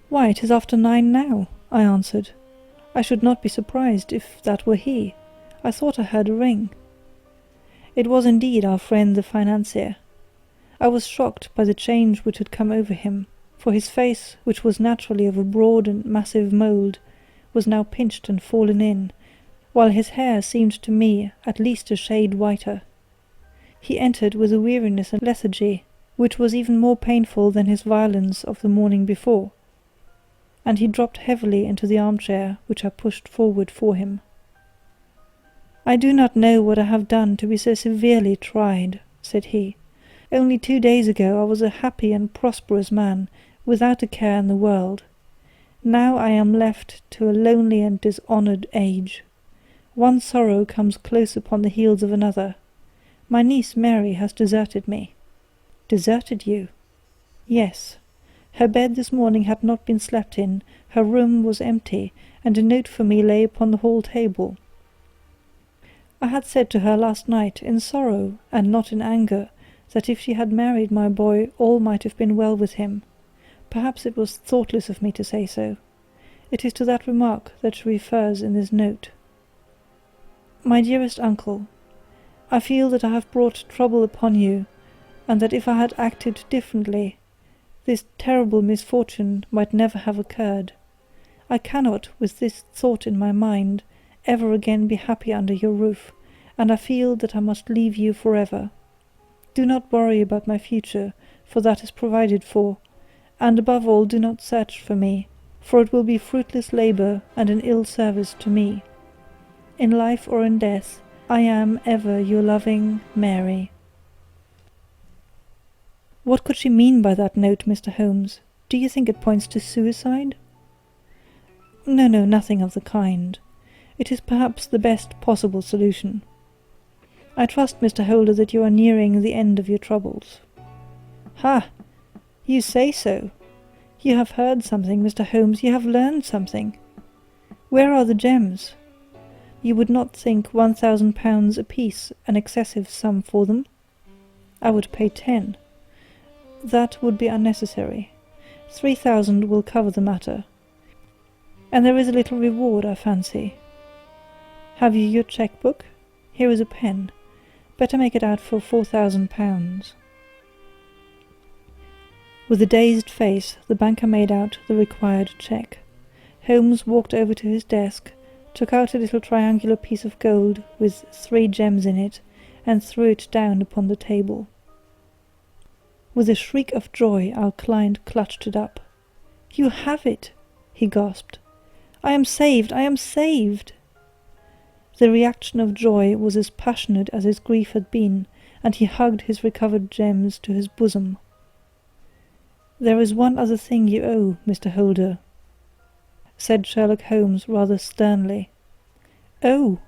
"Why, it is after 9 now," I answered. "I should not be surprised if that were he. I thought I heard a ring." It was indeed our friend the financier. I was shocked by the change which had come over him, for his face, which was naturally of a broad and massive mould, was now pinched and fallen in, while his hair seemed to me at least a shade whiter. He entered with a weariness and lethargy which was even more painful than his violence of the morning before, and he dropped heavily into the armchair which I pushed forward for him. "I do not know what I have done to be so severely tried," said he. "Only 2 days ago I was a happy and prosperous man, without a care in the world. Now I am left to a lonely and dishonoured age. One sorrow comes close upon the heels of another. My niece Mary has deserted me." "Deserted you?" "Yes. Her bed this morning had not been slept in, her room was empty, and a note for me lay upon the hall table. I had said to her last night, in sorrow and not in anger, that if she had married my boy all might have been well with him. Perhaps it was thoughtless of me to say so. It is to that remark that she refers in this note. My dearest uncle, I feel that I have brought trouble upon you, and that if I had acted differently, this terrible misfortune might never have occurred. I cannot, with this thought in my mind, ever again be happy under your roof, and I feel that I must leave you forever. Do not worry about my future, for that is provided for, and above all do not search for me, for it will be fruitless labour and an ill service to me. In life or in death, I am ever your loving Mary. What could she mean by that note, Mr. Holmes? Do you think it points to suicide? No, nothing of the kind. It is perhaps the best possible solution. I trust, Mr. Holder, that you are nearing the end of your troubles. Ha! You say so. You have heard something, Mr. Holmes, you have learned something. Where are the gems? You would not think £1,000 apiece an excessive sum for them? I would pay 10. That would be unnecessary. 3,000 will cover the matter. And there is a little reward, I fancy. Have you your cheque-book? Here is a pen. Better make it out for £4,000. With a dazed face, the banker made out the required cheque. Holmes walked over to his desk, took out a little triangular piece of gold with 3 gems in it, and threw it down upon the table. With a shriek of joy, our client clutched it up. "You have it!" he gasped. "I am saved! I am saved!" The reaction of joy was as passionate as his grief had been, and he hugged his recovered gems to his bosom. "There is one other thing you owe, Mr. Holder," said Sherlock Holmes rather sternly. "Oh!"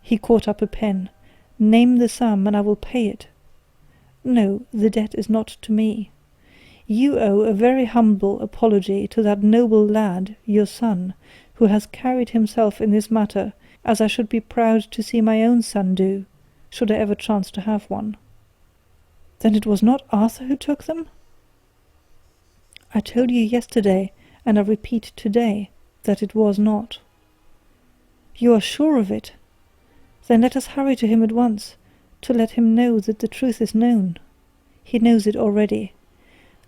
He caught up a pen. "Name the sum, and I will pay it." "No, the debt is not to me. You owe a very humble apology to that noble lad, your son, who has carried himself in this matter as I should be proud to see my own son do, should I ever chance to have one." "Then it was not Arthur who took them?" "I told you yesterday, and I repeat today, that it was not." "You are sure of it? Then let us hurry to him at once, to let him know that the truth is known. He knows it already.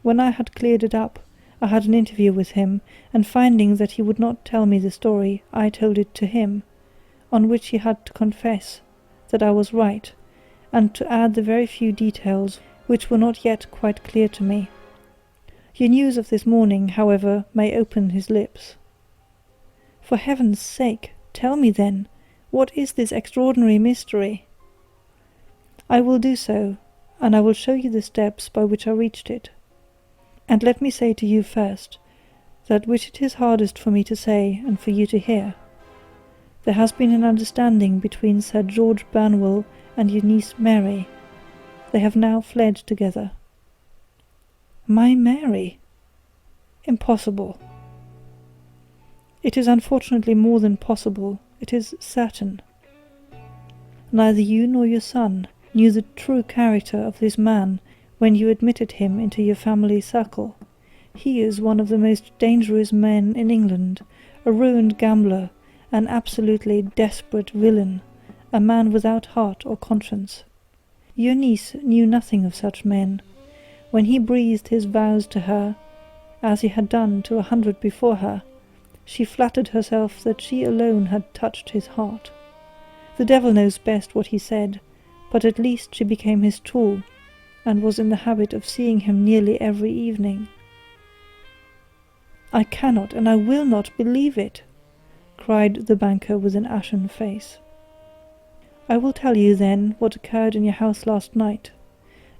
When I had cleared it up, I had an interview with him, and finding that he would not tell me the story, I told it to him, on which he had to confess that I was right, and to add the very few details which were not yet quite clear to me. Your news of this morning, however, may open his lips. For heaven's sake, tell me then, what is this extraordinary mystery?" "I will do so, and I will show you the steps by which I reached it. And let me say to you first, that which it is hardest for me to say and for you to hear. There has been an understanding between Sir George Burnwell and your niece Mary. They have now fled together." "My Mary? Impossible." "It is unfortunately more than possible, it is certain. Neither you nor your son knew the true character of this man when you admitted him into your family circle. He is one of the most dangerous men in England, a ruined gambler, an absolutely desperate villain, a man without heart or conscience. Your niece knew nothing of such men. When he breathed his vows to her, as he had done to 100 before her, she flattered herself that she alone had touched his heart. The devil knows best what he said, but at least she became his tool, and was in the habit of seeing him nearly every evening." "I cannot and I will not believe it," cried the banker with an ashen face. "I will tell you, then, what occurred in your house last night.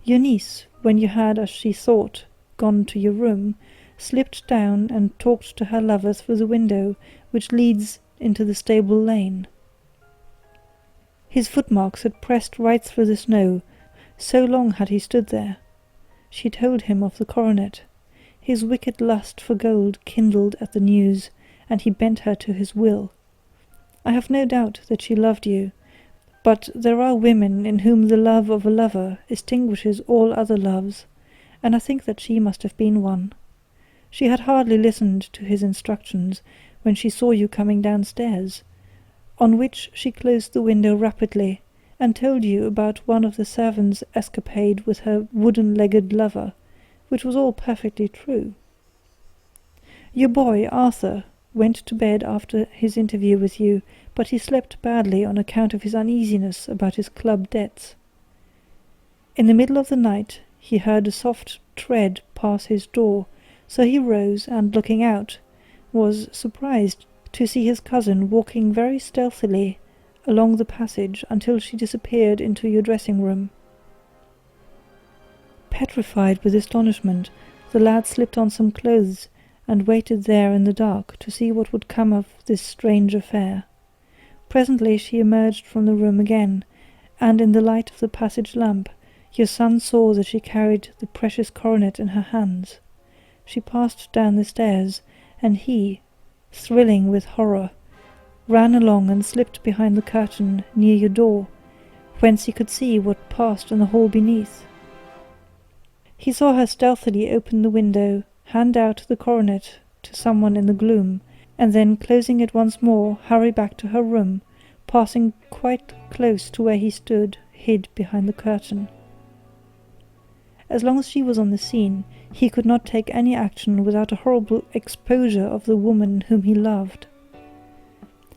Your niece, when you had, as she thought, gone to your room, slipped down and talked to her lover through the window which leads into the stable lane. His footmarks had pressed right through the snow, so long had he stood there. She told him of the coronet. His wicked lust for gold kindled at the news, and he bent her to his will. I have no doubt that she loved you, but there are women in whom the love of a lover extinguishes all other loves, and I think that she must have been one. She had hardly listened to his instructions when she saw you coming downstairs, on which she closed the window rapidly, and told you about one of the servants' escapade with her wooden-legged lover, which was all perfectly true. Your boy, Arthur, went to bed after his interview with you, but he slept badly on account of his uneasiness about his club debts. In the middle of the night he heard a soft tread pass his door, so he rose, and, looking out, was surprised to see his cousin walking very stealthily along the passage until she disappeared into your dressing-room. Petrified with astonishment, the lad slipped on some clothes and waited there in the dark to see what would come of this strange affair. Presently she emerged from the room again, and in the light of the passage lamp your son saw that she carried the precious coronet in her hands. She passed down the stairs, and he, thrilling with horror, ran along and slipped behind the curtain near your door, whence he could see what passed in the hall beneath. He saw her stealthily open the window, hand out the coronet to someone in the gloom, and then, closing it once more, hurry back to her room, passing quite close to where he stood, hid behind the curtain. As long as she was on the scene, he could not take any action without a horrible exposure of the woman whom he loved.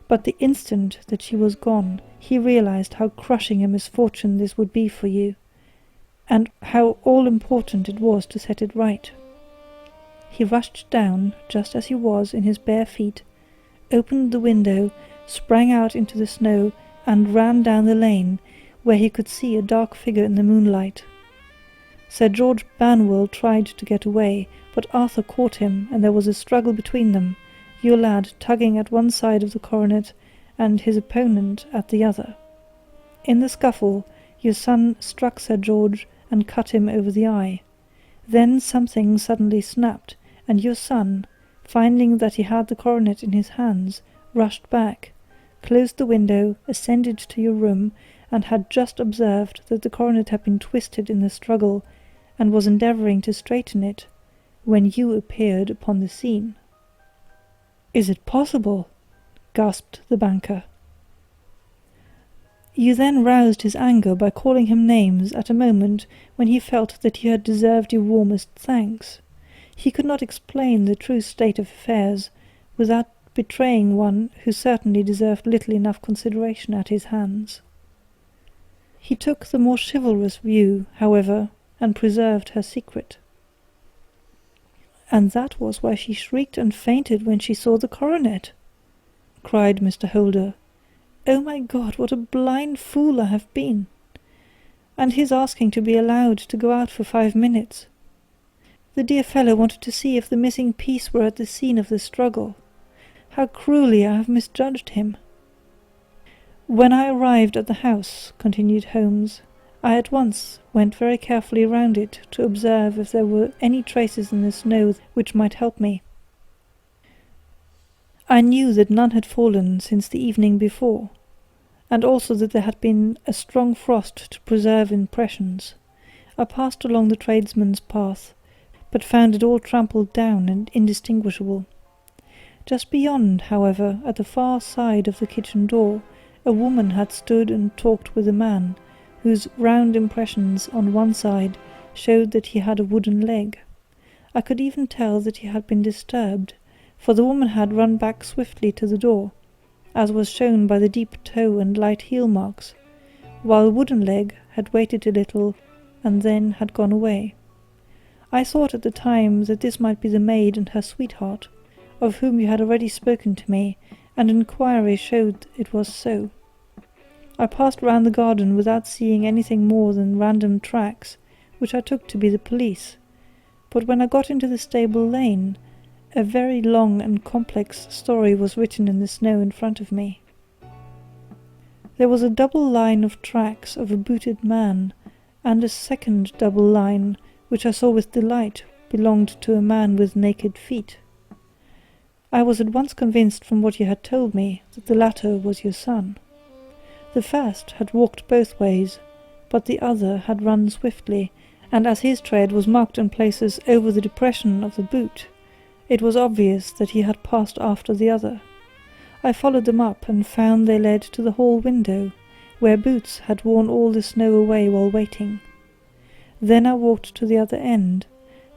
But the instant that she was gone, he realized how crushing a misfortune this would be for you, and how all-important it was to set it right. He rushed down, just as he was, in his bare feet, opened the window, sprang out into the snow, and ran down the lane, where he could see a dark figure in the moonlight. Sir George Banwell tried to get away, but Arthur caught him, and there was a struggle between them, your lad tugging at one side of the coronet, and his opponent at the other. In the scuffle, your son struck Sir George and cut him over the eye. Then something suddenly snapped, and your son, finding that he had the coronet in his hands, rushed back, closed the window, ascended to your room, and had just observed that the coronet had been twisted in the struggle, and was endeavouring to straighten it, when you appeared upon the scene. "Is it possible?" gasped the banker. You then roused his anger by calling him names at a moment when he felt that you had deserved your warmest thanks. He could not explain the true state of affairs without betraying one who certainly deserved little enough consideration at his hands. He took the more chivalrous view, however, and preserved her secret. "And that was why she shrieked and fainted when she saw the coronet," cried Mr. Holder. "Oh my God, what a blind fool I have been! And his asking to be allowed to go out for 5 minutes. The dear fellow wanted to see if the missing piece were at the scene of the struggle. How cruelly I have misjudged him!" "When I arrived at the house," continued Holmes, "I at once went very carefully round it to observe if there were any traces in the snow which might help me. I knew that none had fallen since the evening before, and also that there had been a strong frost to preserve impressions. I passed along the tradesman's path, but found it all trampled down and indistinguishable. Just beyond, however, at the far side of the kitchen door, a woman had stood and talked with a man, whose round impressions on one side showed that he had a wooden leg. I could even tell that he had been disturbed, for the woman had run back swiftly to the door, as was shown by the deep toe and light heel marks, while Wooden Leg had waited a little and then had gone away. I thought at the time that this might be the maid and her sweetheart, of whom you had already spoken to me, and inquiry showed it was so. I passed round the garden without seeing anything more than random tracks, which I took to be the police, but when I got into the stable lane, a very long and complex story was written in the snow in front of me. There was a double line of tracks of a booted man, and a second double line, which I saw with delight, belonged to a man with naked feet. I was at once convinced from what you had told me that the latter was your son. The first had walked both ways, but the other had run swiftly, and as his tread was marked in places over the depression of the boot, it was obvious that he had passed after the other. I followed them up and found they led to the hall window, where Boots had worn all the snow away while waiting. Then I walked to the other end,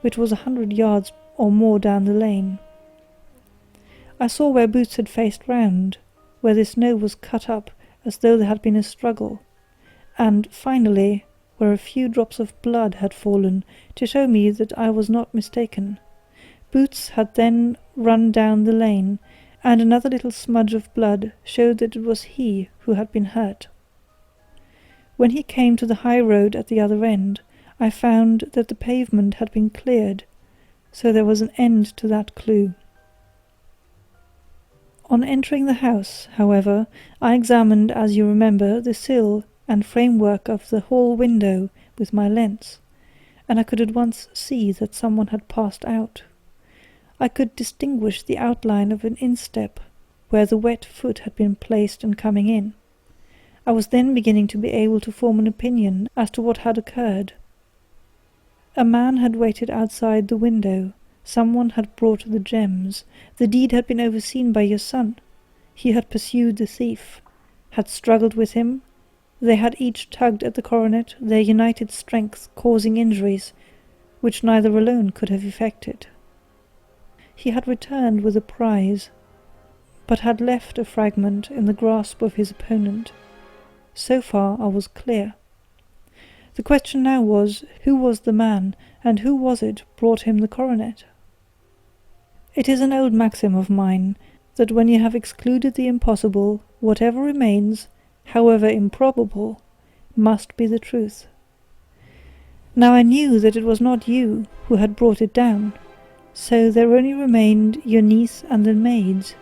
which was 100 yards or more down the lane. I saw where Boots had faced round, where the snow was cut up as though there had been a struggle, and, finally, where a few drops of blood had fallen to show me that I was not mistaken. Boots had then run down the lane, and another little smudge of blood showed that it was he who had been hurt. When he came to the high road at the other end, I found that the pavement had been cleared, so there was an end to that clue. On entering the house, however, I examined, as you remember, the sill and framework of the hall window with my lens, and I could at once see that someone had passed out. I could distinguish the outline of an instep, where the wet foot had been placed in coming in. I was then beginning to be able to form an opinion as to what had occurred. A man had waited outside the window. Someone had brought the gems. The deed had been overseen by your son. He had pursued the thief, had struggled with him. They had each tugged at the coronet, their united strength causing injuries which neither alone could have effected. He had returned with a prize, but had left a fragment in the grasp of his opponent. So far I was clear. The question now was, who was the man, and who was it brought him the coronet? It is an old maxim of mine, that when you have excluded the impossible, whatever remains, however improbable, must be the truth. Now I knew that it was not you who had brought it down, so there only remained your niece and the maids.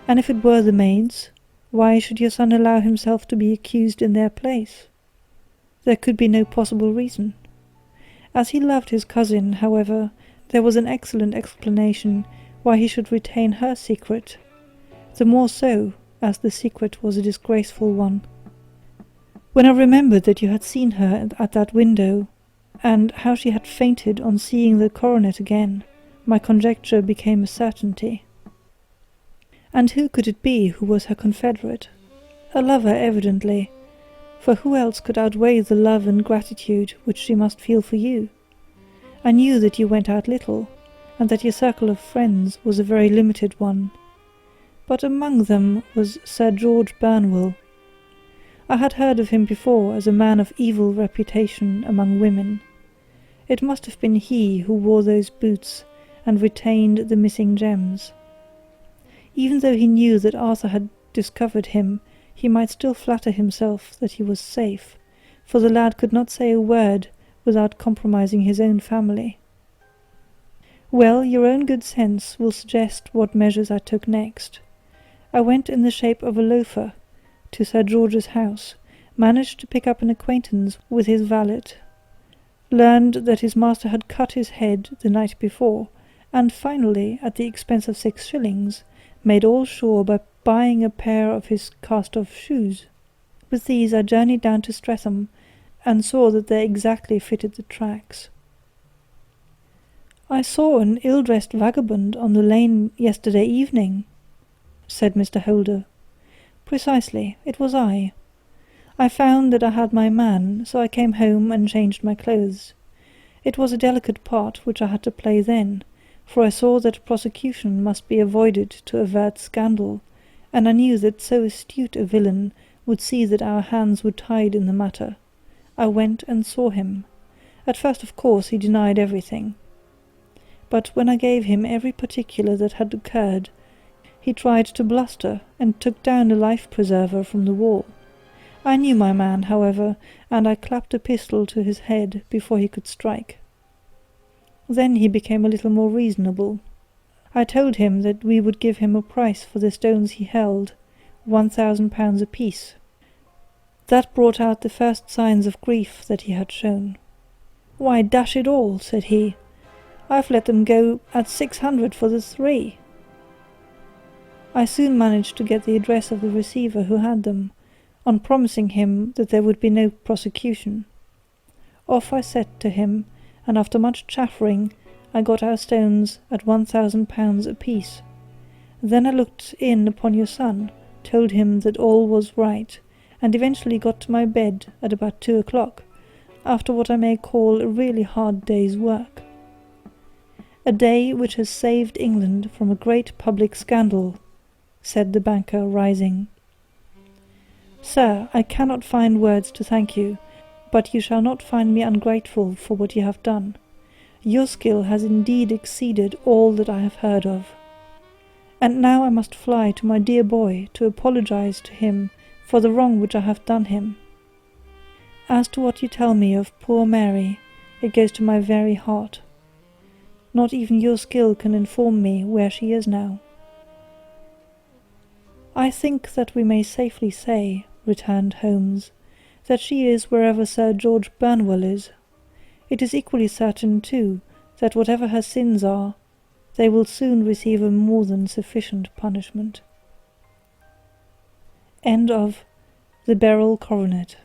And if it were the maids, why should your son allow himself to be accused in their place? There could be no possible reason. As he loved his cousin, however, there was an excellent explanation why he should retain her secret, the more so as the secret was a disgraceful one. When I remembered that you had seen her at that window, and how she had fainted on seeing the coronet again, my conjecture became a certainty. And who could it be who was her confederate? A lover, evidently, for who else could outweigh the love and gratitude which she must feel for you? I knew that you went out little, and that your circle of friends was a very limited one, but among them was Sir George Burnwell. I had heard of him before as a man of evil reputation among women. It must have been he who wore those boots and retained the missing gems. Even though he knew that Arthur had discovered him, he might still flatter himself that he was safe, for the lad could not say a word without compromising his own family. Well, your own good sense will suggest what measures I took next. I went in the shape of a loafer to Sir George's house, managed to pick up an acquaintance with his valet, learned that his master had cut his head the night before, and finally, at the expense of 6 shillings, made all sure by buying a pair of his cast-off shoes. With these I journeyed down to Streatham, and saw that they exactly fitted the tracks. "I saw an ill-dressed vagabond on the lane yesterday evening," said Mr. Holder. "Precisely, it was I. I found that I had my man, so I came home and changed my clothes. It was a delicate part which I had to play then, for I saw that prosecution must be avoided to avert scandal, and I knew that so astute a villain would see that our hands were tied in the matter. I went and saw him. At first, of course, he denied everything. But when I gave him every particular that had occurred, he tried to bluster, and took down a life-preserver from the wall. I knew my man, however, and I clapped a pistol to his head before he could strike. Then he became a little more reasonable. I told him that we would give him a price for the stones he held, £1,000 apiece. That brought out the first signs of grief that he had shown. 'Why, dash it all,' said he, 'I've let them go at 600 for the 3. I soon managed to get the address of the receiver who had them, on promising him that there would be no prosecution. Off I set to him, and after much chaffering I got our stones at £1,000 apiece. Then I looked in upon your son, told him that all was right, and eventually got to my bed at about 2 o'clock, after what I may call a really hard day's work. A day which has saved England from a great public scandal,' said the banker, rising. 'Sir, I cannot find words to thank you, but you shall not find me ungrateful for what you have done. Your skill has indeed exceeded all that I have heard of. And now I must fly to my dear boy to apologize to him for the wrong which I have done him. As to what you tell me of poor Mary, it goes to my very heart. Not even your skill can inform me where she is now.' 'I think that we may safely say,' returned Holmes, 'that she is wherever Sir George Burnwell is. It is equally certain, too, that whatever her sins are, they will soon receive a more than sufficient punishment.' End of The Beryl Coronet.